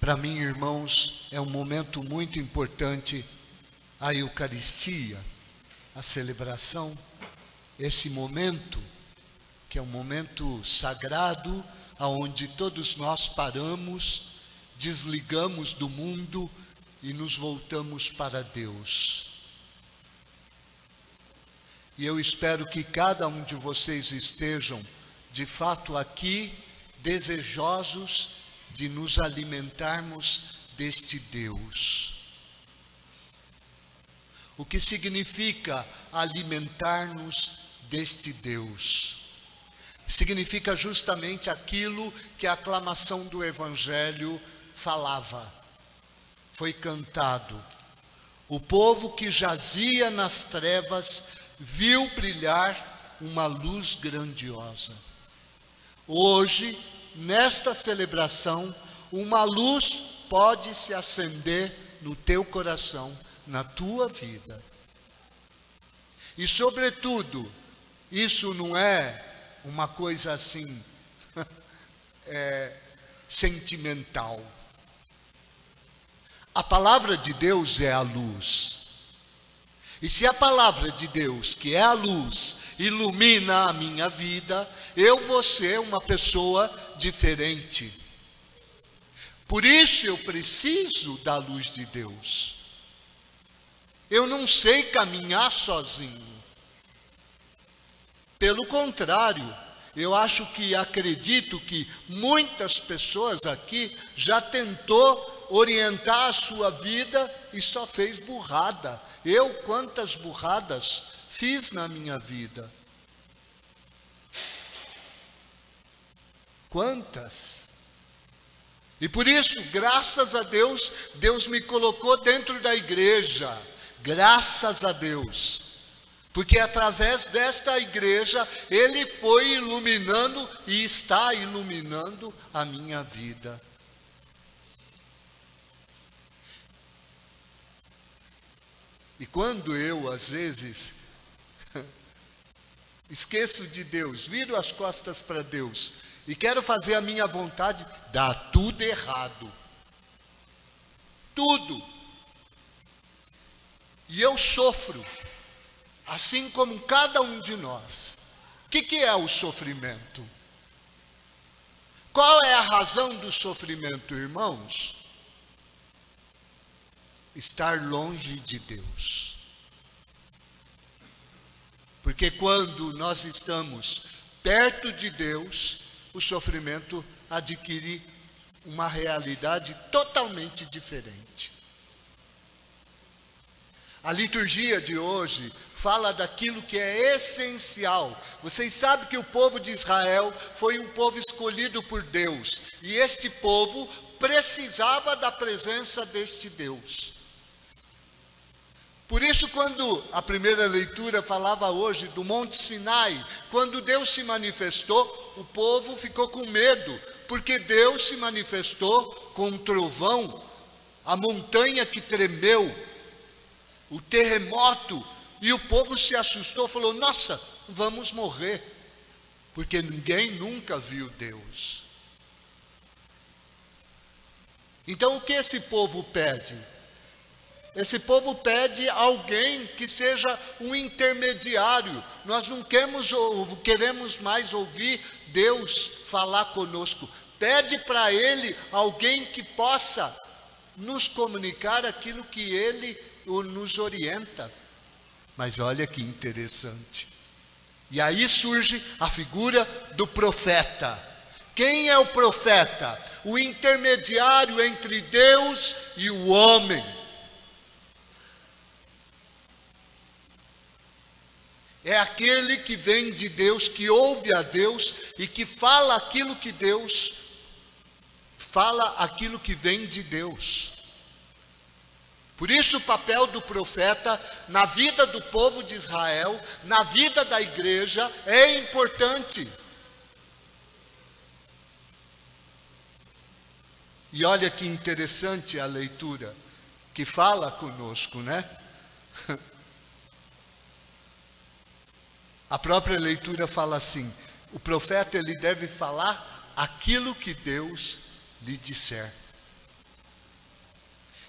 Para mim, irmãos, é um momento muito importante a Eucaristia, a celebração, esse momento, que é um momento sagrado, onde todos nós paramos, desligamos do mundo e nos voltamos para Deus. E eu espero que cada um de vocês estejam, de fato, aqui, desejosos de nos alimentarmos deste Deus. O que significa alimentar-nos deste Deus? Significa justamente aquilo que a aclamação do Evangelho falava. Foi cantado. O povo que jazia nas trevas viu brilhar uma luz grandiosa. Hoje, nesta celebração, uma luz pode se acender no teu coração, na tua vida. E, sobretudo, isso não é uma coisa assim, sentimental. A palavra de Deus é a luz. E se a palavra de Deus, que é a luz, ilumina a minha vida, eu vou ser uma pessoa diferente. Por isso eu preciso da luz de Deus. Eu não sei caminhar sozinho. Pelo contrário, eu acredito que muitas pessoas aqui já tentou orientar a sua vida e só fez burrada. Quantas burradas fiz na minha vida? Quantas? E por isso, graças a Deus, Deus me colocou dentro da igreja. Graças a Deus. Porque através desta igreja, Ele foi iluminando e está iluminando a minha vida. E quando eu, às vezes, esqueço de Deus, viro as costas para Deus e quero fazer a minha vontade, dá tudo errado. Tudo. E eu sofro, assim como cada um de nós. O que é o sofrimento? Qual é a razão do sofrimento, irmãos? Estar longe de Deus. Porque quando nós estamos perto de Deus, o sofrimento adquire uma realidade totalmente diferente. A liturgia de hoje fala daquilo que é essencial. Vocês sabem que o povo de Israel foi um povo escolhido por Deus. E este povo precisava da presença deste Deus. Por isso, quando a primeira leitura falava hoje do Monte Sinai, quando Deus se manifestou, o povo ficou com medo, porque Deus se manifestou com um trovão, a montanha que tremeu, o terremoto, e o povo se assustou, falou: nossa, vamos morrer, porque ninguém nunca viu Deus. Então o que esse povo pede? Esse povo pede alguém que seja um intermediário. Nós não queremos mais ouvir Deus falar conosco. Pede para Ele alguém que possa nos comunicar aquilo que Ele nos orienta. Mas olha que interessante. E aí surge a figura do profeta. Quem é o profeta? O intermediário entre Deus e o homem. É aquele que vem de Deus, que ouve a Deus e que fala aquilo que Deus fala, aquilo que vem de Deus. Por isso o papel do profeta na vida do povo de Israel, na vida da igreja, é importante. E olha que interessante a leitura que fala conosco, né? A própria leitura fala assim: o profeta ele deve falar aquilo que Deus lhe disser.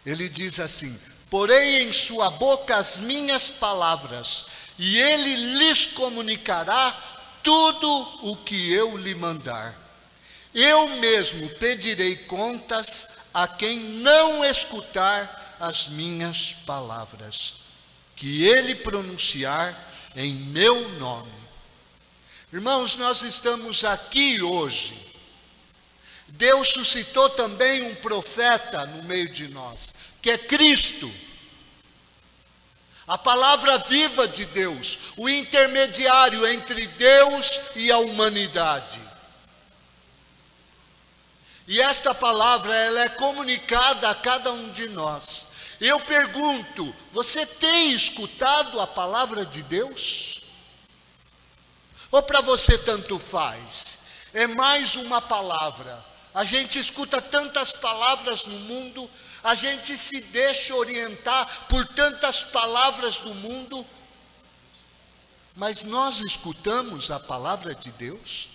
ele diz assim: porei em sua boca as minhas palavras, e ele lhes comunicará tudo o que eu lhe mandar. Eu mesmo pedirei contas a quem não escutar as minhas palavras, que ele pronunciar em meu nome. Irmãos, nós estamos aqui hoje. Deus suscitou também um profeta no meio de nós, que é Cristo. A palavra viva de Deus, o intermediário entre Deus e a humanidade. E esta palavra, ela é comunicada a cada um de nós. Eu pergunto, você tem escutado a palavra de Deus? Ou para você tanto faz? É mais uma palavra. A gente escuta tantas palavras no mundo, a gente se deixa orientar por tantas palavras do mundo, mas nós escutamos a palavra de Deus,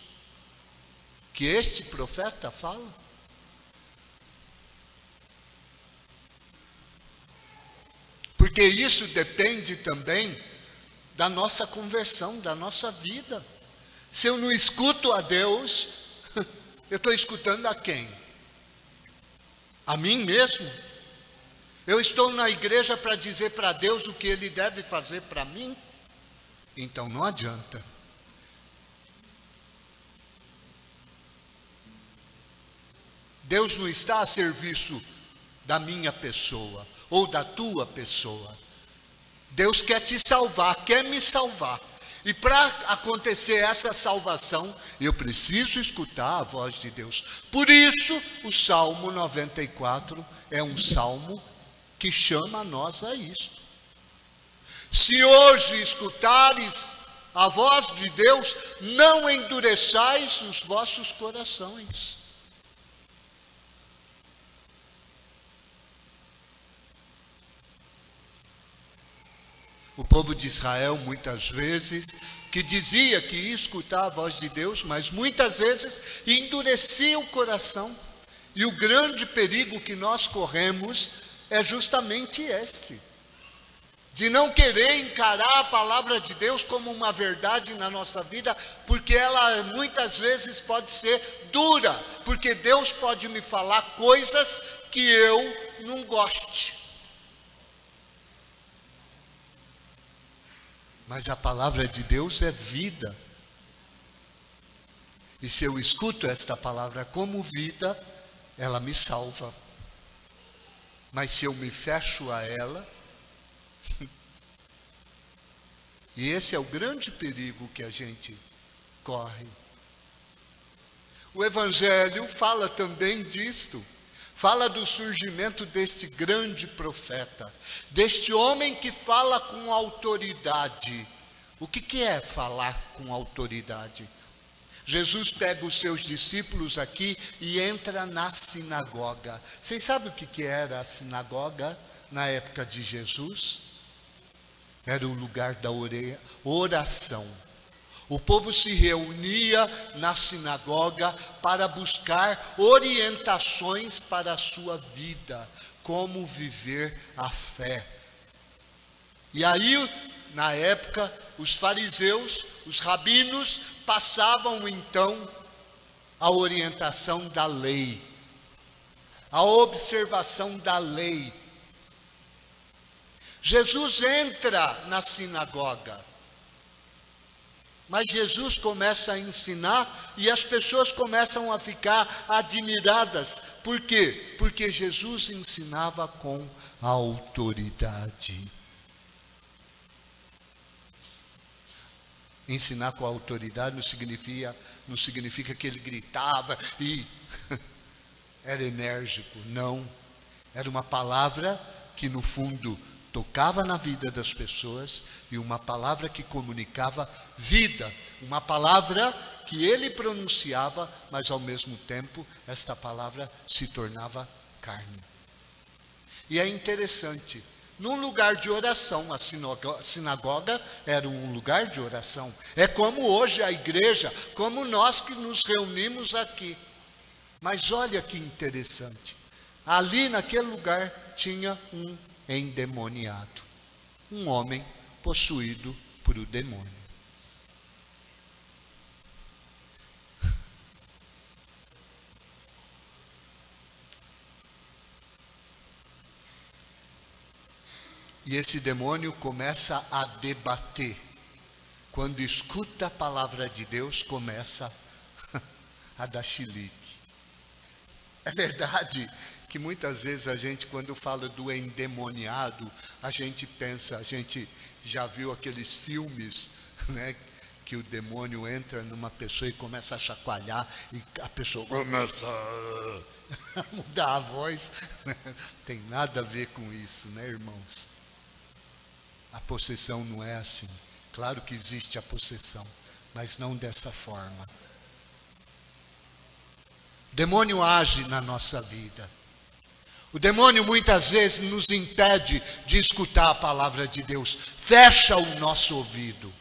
que este profeta fala? Porque isso depende também da nossa conversão, da nossa vida. Se eu não escuto a Deus, eu estou escutando a quem? A mim mesmo? Eu estou na igreja para dizer para Deus o que Ele deve fazer para mim? Então não adianta. Deus não está a serviço da minha pessoa ou da tua pessoa. Deus quer te salvar, quer me salvar. E para acontecer essa salvação, eu preciso escutar a voz de Deus. Por isso, o Salmo 94 é um salmo que chama a nós a isso. Se hoje escutares a voz de Deus, não endureçais os vossos corações. O povo de Israel, muitas vezes, que dizia que ia escutar a voz de Deus, mas muitas vezes endurecia o coração. E o grande perigo que nós corremos é justamente esse, de não querer encarar a palavra de Deus como uma verdade na nossa vida, porque ela muitas vezes pode ser dura, porque Deus pode me falar coisas que eu não goste. Mas a palavra de Deus é vida. E se eu escuto esta palavra como vida, ela me salva. Mas se eu me fecho a ela, e esse é o grande perigo que a gente corre. O Evangelho fala também disto. Fala do surgimento deste grande profeta, deste homem que fala com autoridade. O que é falar com autoridade? Jesus pega os seus discípulos aqui e entra na sinagoga. Vocês sabem o que era a sinagoga na época de Jesus? Era o lugar da oração. O povo se reunia na sinagoga para buscar orientações para a sua vida, como viver a fé. E aí, na época, os fariseus, os rabinos, passavam então a orientação da lei, a observação da lei. Jesus entra na sinagoga. Mas Jesus começa a ensinar e as pessoas começam a ficar admiradas. Por quê? Porque Jesus ensinava com autoridade. Ensinar com autoridade não significa que ele gritava e era enérgico. Não. Era uma palavra que no fundo tocava na vida das pessoas e uma palavra que comunicava vida, uma palavra que ele pronunciava, mas ao mesmo tempo esta palavra se tornava carne. E é interessante, num lugar de oração, a sinagoga era um lugar de oração. É como hoje a igreja, como nós que nos reunimos aqui. Mas olha que interessante, ali naquele lugar tinha um endemoniado, um homem possuído por o demônio. E esse demônio começa a debater. Quando escuta a palavra de Deus, começa a dar chilique. É verdade que muitas vezes a gente, quando fala do endemoniado, a gente pensa, a gente já viu aqueles filmes, né, que o demônio entra numa pessoa e começa a chacoalhar, e a pessoa começa a mudar a voz. Tem nada a ver com isso, né, irmãos? A possessão não é assim. Claro que existe a possessão, mas não dessa forma. O demônio age na nossa vida. O demônio muitas vezes nos impede de escutar a palavra de Deus. Fecha o nosso ouvido.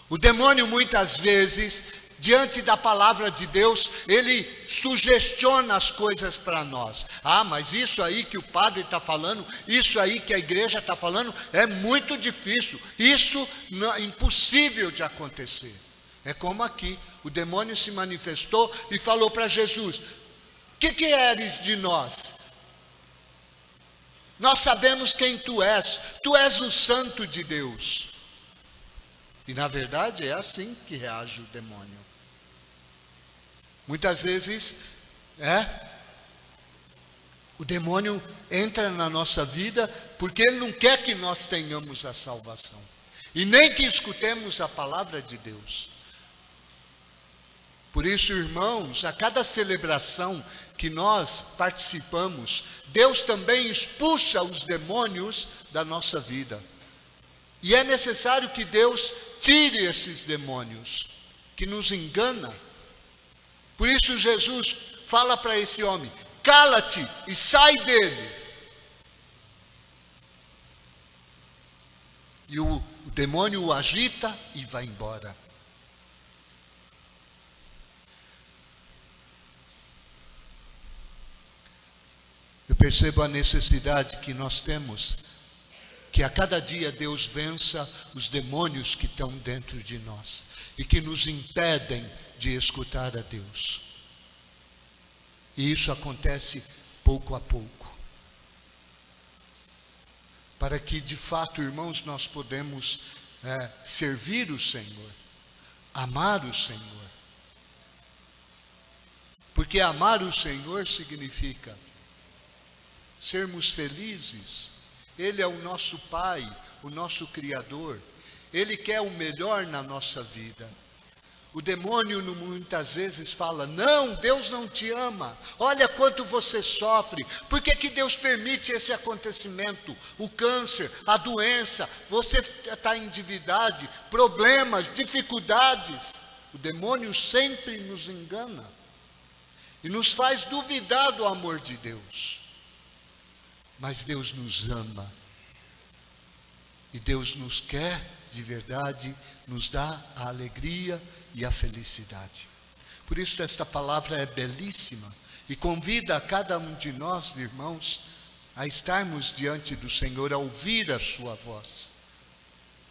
O demônio muitas vezes, diante da palavra de Deus, ele sugestiona as coisas para nós. Ah, mas isso aí que o padre está falando, isso aí que a igreja está falando, é muito difícil. Isso é impossível de acontecer. É como aqui, o demônio se manifestou e falou para Jesus: que eres de nós? Nós sabemos quem tu és o santo de Deus. E na verdade é assim que reage o demônio. Muitas vezes, o demônio entra na nossa vida porque ele não quer que nós tenhamos a salvação. E nem que escutemos a palavra de Deus. Por isso, irmãos, a cada celebração que nós participamos, Deus também expulsa os demônios da nossa vida. E é necessário que Deus tire esses demônios que nos enganam. Por isso Jesus fala para esse homem: cala-te e sai dele. E o demônio o agita e vai embora. Eu percebo a necessidade que nós temos, que a cada dia Deus vença os demônios que estão dentro de nós e que nos impedem de escutar a Deus. E isso acontece pouco a pouco. Para que de fato, irmãos, nós podemos servir o Senhor, amar o Senhor. Porque amar o Senhor significa sermos felizes. Ele é o nosso Pai, o nosso Criador. Ele quer o melhor na nossa vida. O demônio muitas vezes fala: não, Deus não te ama. Olha quanto você sofre. Por que Deus permite esse acontecimento? O câncer, a doença, você está em endividade, problemas, dificuldades. O demônio sempre nos engana e nos faz duvidar do amor de Deus. Mas Deus nos ama. E Deus nos quer de verdade, nos dá a alegria e a felicidade. Por isso esta palavra é belíssima e convida a cada um de nós, irmãos, a estarmos diante do Senhor, a ouvir a sua voz,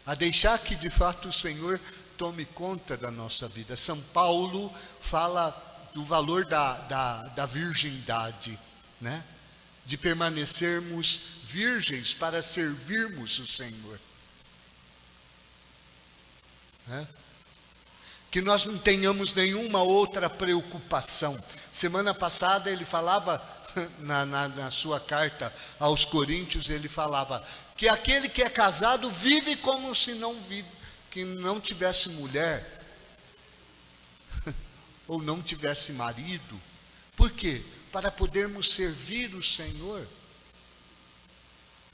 a deixar que de fato o Senhor tome conta da nossa vida. São Paulo fala do valor da virgindade, né? De permanecermos virgens para servirmos o Senhor. Que nós não tenhamos nenhuma outra preocupação. Semana passada ele falava, na sua carta aos Coríntios, ele falava que aquele que é casado vive como se que não tivesse mulher, ou não tivesse marido. Por quê? Para podermos servir o Senhor.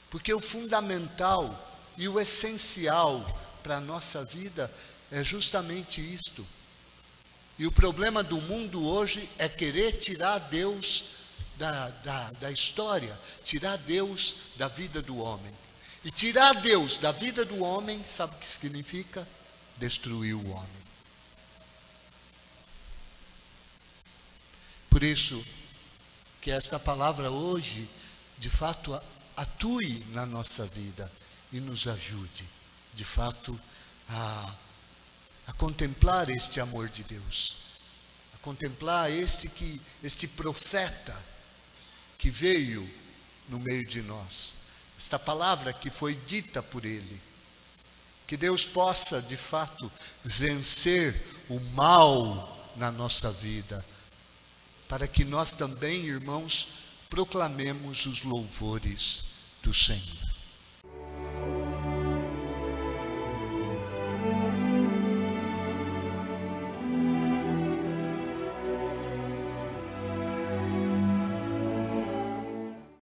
Porque o fundamental e o essencial para a nossa vida é justamente isto. E o problema do mundo hoje é querer tirar Deus da história, tirar Deus da vida do homem. E tirar Deus da vida do homem, sabe o que significa? Destruir o homem. Por isso, que esta palavra hoje de fato, atue na nossa vida e nos ajude, de fato, a contemplar este amor de Deus, a contemplar este profeta que veio no meio de nós, esta palavra que foi dita por ele. Que Deus possa, de fato, vencer o mal na nossa vida, para que nós também, irmãos, proclamemos os louvores do Senhor.